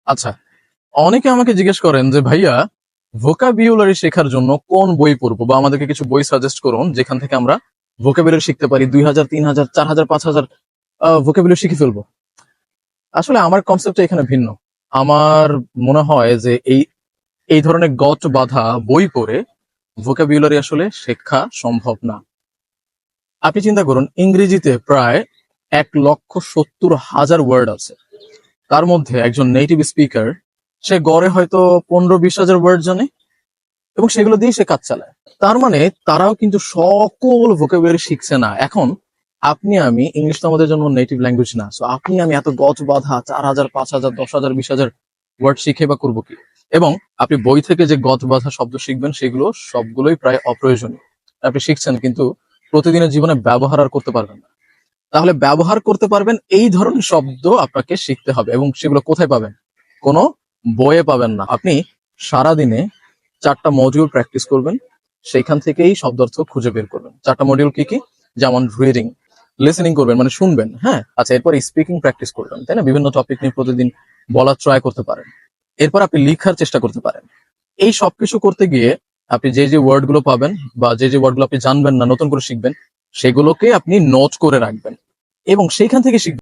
আচ্ছা, অনেকে আমাকে জিজ্ঞেস করেন যে ভাইয়া ভোকাবিউলারি শেখার জন্য কোন বই পড়বো, বা আমাদেরকে কিছু বই সাজেস্ট করুন যেখান থেকে আমরা ভোকাবুলারি শিখতে পারি, 2000, 3000, 4000, 5000 ভোকাবুলারি শিখে ফেলবো। আসলে আমার কনসেপ্টটা এখানে ভিন্ন। আমার মনে হয় যে এই এই ধরনের গট বাঁধা বই পড়ে ভোকাবুলারি আসলে শেখা সম্ভব না। আপনি চিন্তা করুন, ইংরেজিতে প্রায় 1,70,000 ওয়ার্ড আছে। তার মধ্যে একজন নেটিভ স্পিকার, সে গড়ে হয়তো 15-20 হাজার ওয়ার্ড জানে, এবং সেগুলো দিয়ে সে কাজ চালায়। তার মানে তারাও কিন্তু সকল ভোকাবুলারি শিখছে না। এখন আপনি আমি, ইংলিশ তো আমাদের জন্য নেটিভ ল্যাঙ্গুয়েজ না, সো আপনি আমি এত গজ বাঁধা 4,000, 5,000, 10,000, 20,000 ওয়ার্ড শিখে বা করবো কি? এবং আপনি বই থেকে যে গজ বাঁধা শব্দ শিখবেন সেগুলো সবগুলোই প্রায় অপ্রয়োজনীয়। আপনি শিখছেন কিন্তু প্রতিদিনের জীবনে ব্যবহার আর করতে পারবেন না। তাহলে ব্যবহার করতে পারবেন এই ধরনের শব্দ আপনাকে শিখতে হবে, এবং সেগুলো কোথায় পাবেন? কোনো বইয়ে পাবেন না। আপনি সারাদিনে 4টা মডিউল প্র্যাকটিস করবেন, সেইখান থেকেই শব্দার্থ খুঁজে বের করবেন। 4টা মডিউল কি কি? যেমন রিডিং, লিসেনিং করবেন মানে শুনবেন, হ্যাঁ। আচ্ছা, এরপর স্পিকিং প্র্যাকটিস করবেন, তাই না? বিভিন্ন টপিক নিয়ে প্রতিদিন বলার ট্রাই করতে পারেন। এরপর আপনি লিখার চেষ্টা করতে পারেন। এই সবকিছু করতে গিয়ে আপনি যে যে ওয়ার্ড গুলো পাবেন, বা যে যে ওয়ার্ড গুলো আপনি জানবেন না, নতুন করে শিখবেন, সেগুলোকে আপনি নোট করে রাখবেন এবং সেইখান থেকে শিখবেন।